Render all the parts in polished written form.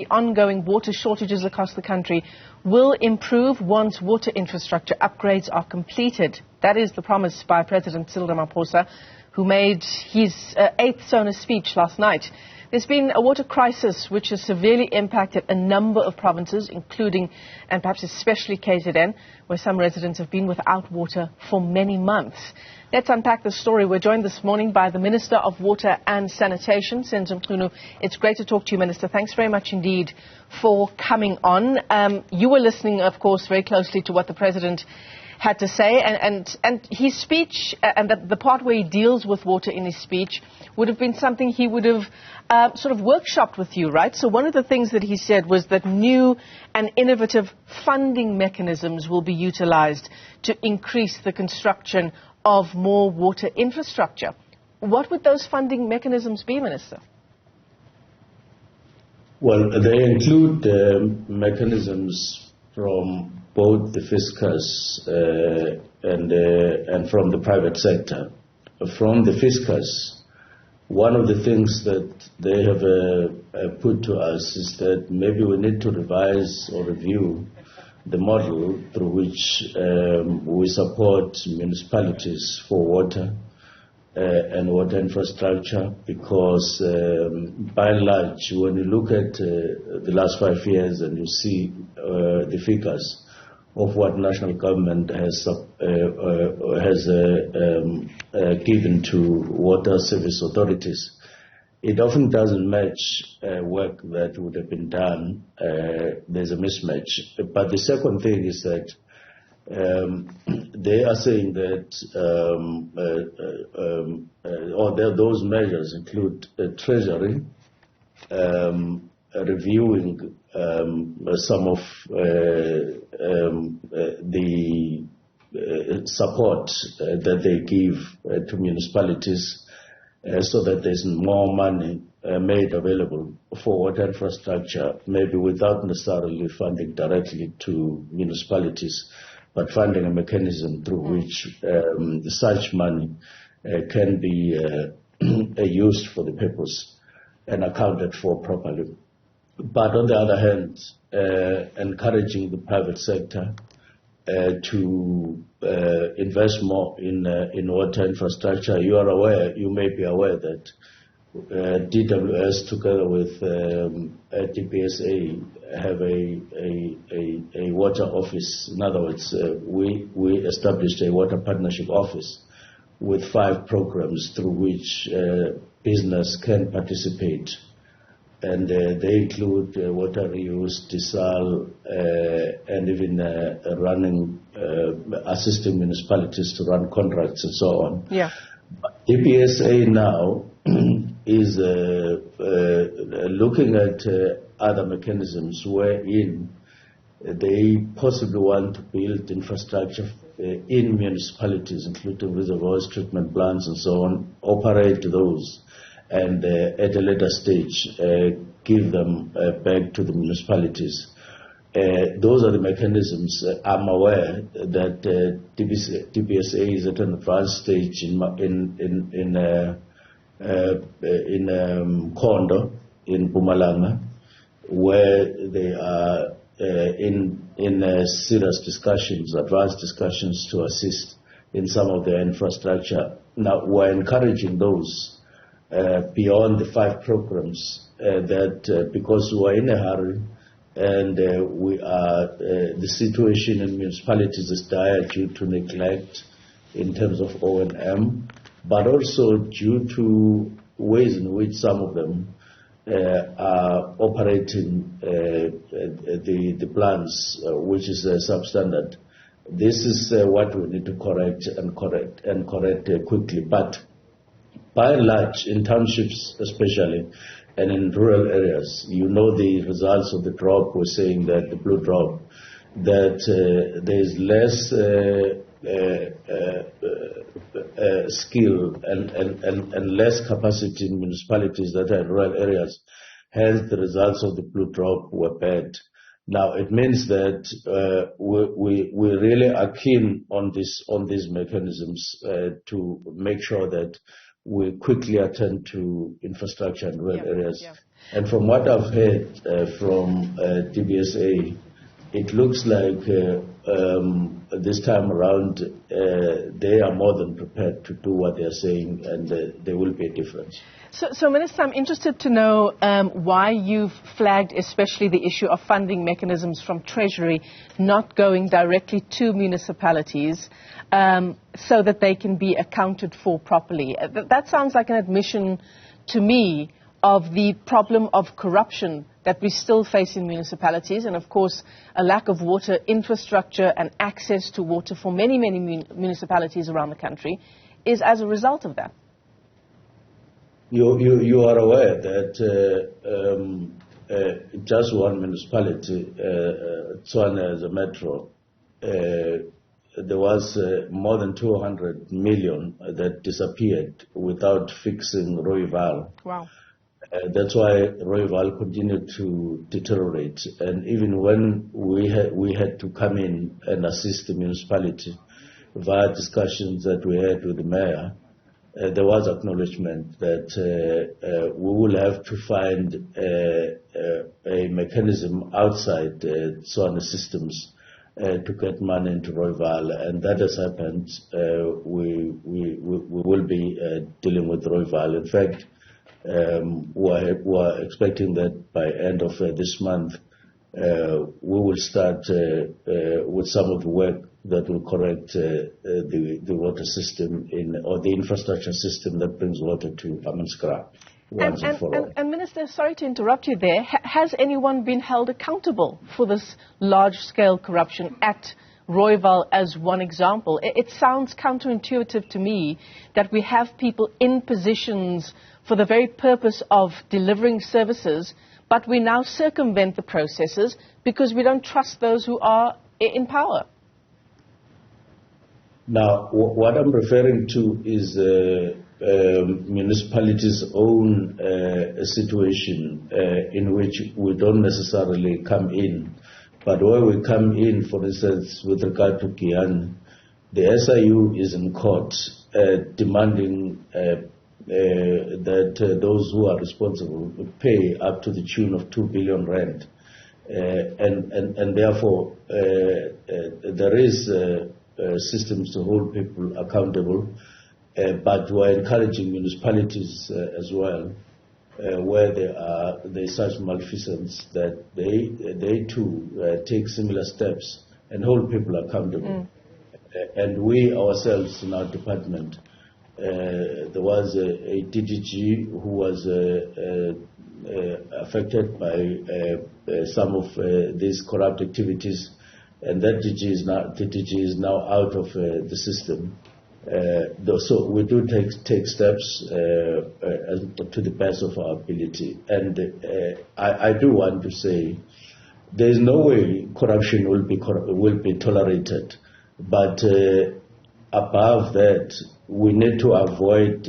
The ongoing water shortages across the country will improve once water infrastructure upgrades are completed. That is the promise by President Cyril Ramaphosa, who made his 8th SONA speech last night. There's been a water crisis which has severely impacted a number of provinces, including and perhaps especially KZN, where some residents have been without water for many months. Let's unpack the story. We're joined this morning by the Minister of Water and Sanitation, Senzo Mchunu. It's great to talk to you, Minister. Thanks very much indeed for coming on. You were listening, of course, very closely to what the President had to say, and his speech, and the part where he deals with water in his speech, would have been something he would have sort of workshopped with you, right? So one of the things that he said was that new and innovative funding mechanisms will be utilized to increase the construction of more water infrastructure. What would those funding mechanisms be, Minister? Well, they include mechanisms from both the fiscus and from the private sector. From the fiscus, one of the things that they have put to us is that maybe we need to revise or review the model through which we support municipalities for water and water infrastructure, because by and large, when you look at the last 5 years and you see the figures of what national government has given to water service authorities, it often doesn't match work that would have been done. There's a mismatch. But the second thing is that they are saying that those measures include treasury, reviewing some of the support that they give to municipalities, so that there's more money made available for water infrastructure, maybe without necessarily funding directly to municipalities, but funding a mechanism through which such money can be used for the purpose and accounted for properly. But on the other hand, encouraging the private sector to invest more in water infrastructure. You may be aware that DWS together with DPSA have a water office. In other words, we established a water partnership office with 5 programs through which business can participate. And they include water reuse, desal, and even running, assisting municipalities to run contracts and so on. Yeah. But DPSA now is looking at other mechanisms wherein they possibly want to build infrastructure in municipalities, including reservoirs, treatment plants, and so on, operate those, and at a later stage give them back to the municipalities. Those are the mechanisms. I'm aware that DPSA is at an advanced stage in Kondo, in Mpumalanga, where they are in serious discussions, advanced discussions to assist in some of their infrastructure. Now, we're encouraging those beyond the 5 programs that because we are in a hurry and the situation in municipalities is dire due to neglect in terms of O&M, but also due to ways in which some of them are operating the plants, which is substandard. This is what we need to correct quickly. But by and large, in townships especially, and in rural areas, you know the results of the drop. We're saying that the blue drop, that there's less skill and less capacity in municipalities that are in rural areas. Hence, the results of the blue drop were bad. Now, it means that we really are keen on these mechanisms to make sure that we quickly attend to infrastructure in rural areas. And from what I've heard from DBSA, it looks like this time around they are more than prepared to do what they're saying, and there will be a difference. So, Minister, I'm interested to know why you've flagged especially the issue of funding mechanisms from Treasury not going directly to municipalities so that they can be accounted for properly. That sounds like an admission to me of the problem of corruption that we still face in municipalities, and of course a lack of water infrastructure and access to water for many, many municipalities around the country is as a result of that. You are aware that just one municipality, SONA as a metro, there was more than 200 million that disappeared without fixing Royval. Wow. That's why Royval continued to deteriorate, and even when we had to come in and assist the municipality via discussions that we had with the mayor, there was acknowledgement that we will have to find a mechanism outside SONA systems to get money into Royval, and that has happened. We will be dealing with Royval. In fact, we're expecting that by end of this month, we will start with some of the work that will correct the water system or the infrastructure system that brings water to Amanskraal once and for all. And Minister, sorry to interrupt you there. Has anyone been held accountable for this large-scale corruption at Royval as one example? It sounds counterintuitive to me that we have people in positions for the very purpose of delivering services, but we now circumvent the processes because we don't trust those who are in power. Now, what I'm referring to is municipalities' own situation in which we don't necessarily come in. But where we come in, for instance, with regard to Guyana, the SIU is in court demanding that those who are responsible pay up to the tune of 2 billion rand. And therefore, there is systems to hold people accountable, but we're encouraging municipalities as well, where there's such malfeasance, that they too take similar steps and hold people accountable. And we ourselves in our department, there was a DDG who was affected by some of these corrupt activities, and that DDG is now out of the system. So we do take steps to the best of our ability. And I do want to say there is no way corruption will be tolerated. But above that, we need to avoid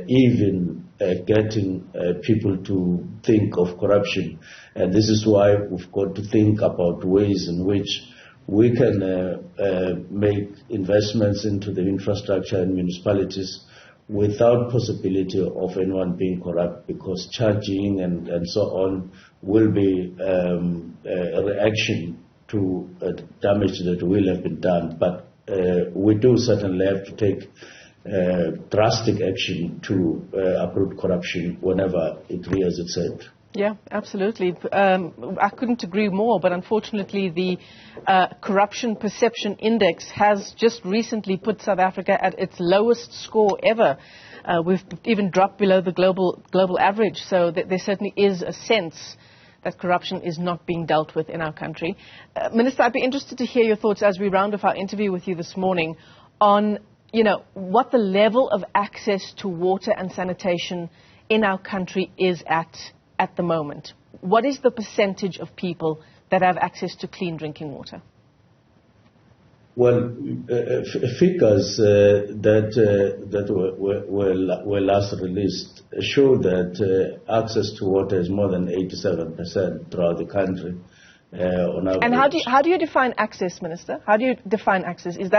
even getting people to think of corruption. And this is why we've got to think about ways in which we can make investments into the infrastructure in municipalities without possibility of anyone being corrupt, because charging and so on will be a reaction to damage that will have been done. But we do certainly have to take drastic action to uproot corruption whenever it rears its head. Yeah, absolutely. I couldn't agree more, but unfortunately the Corruption Perception Index has just recently put South Africa at its lowest score ever. We've even dropped below the global average, so there certainly is a sense that corruption is not being dealt with in our country. Minister, I'd be interested to hear your thoughts as we round off our interview with you this morning on, what the level of access to water and sanitation in our country is at the moment. What is the percentage of people that have access to clean drinking water? Well, figures that were last released show that access to water is more than 87% throughout the country. On average. And how do you define access, Minister? How do you define access? Is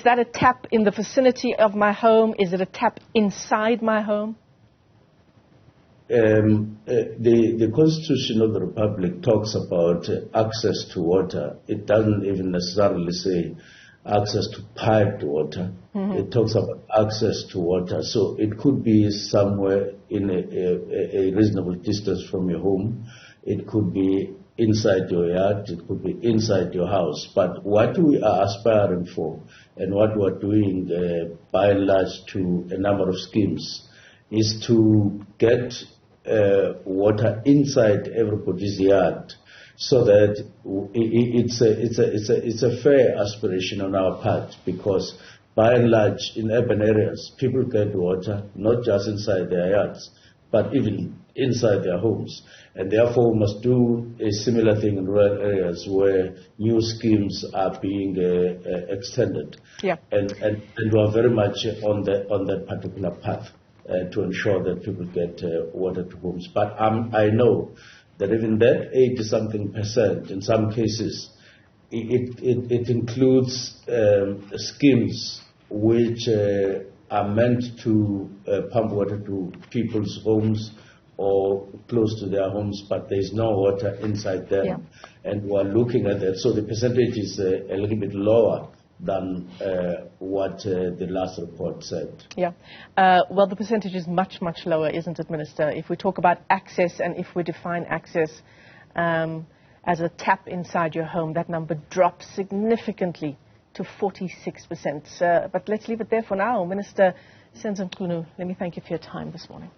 that a tap in the vicinity of my home? Is it a tap inside my home? the Constitution of the Republic talks about access to water. It doesn't even necessarily say access to piped water. It talks about access to water. So it could be somewhere in a reasonable distance from your home. It could be inside your yard. It could be inside your house. But what we are aspiring for and what we are doing by and large to a number of schemes is to get water inside everybody's yard, so that it's a fair aspiration on our part, because by and large in urban areas people get water not just inside their yards but even inside their homes, and therefore we must do a similar thing in rural areas where new schemes are being extended. And we are very much on that particular path to ensure that people get water to homes. But I know that even that 80-something% in some cases, it includes schemes which are meant to pump water to people's homes or close to their homes, but there's no water inside them. And we are looking at that. So the percentage is a little bit lower than what the last report said. Well, the percentage is much, much lower, isn't it, Minister? If we talk about access and if we define access as a tap inside your home, that number drops significantly to 46%. But let's leave it there for now. Minister Senzo Mchunu, let me thank you for your time this morning.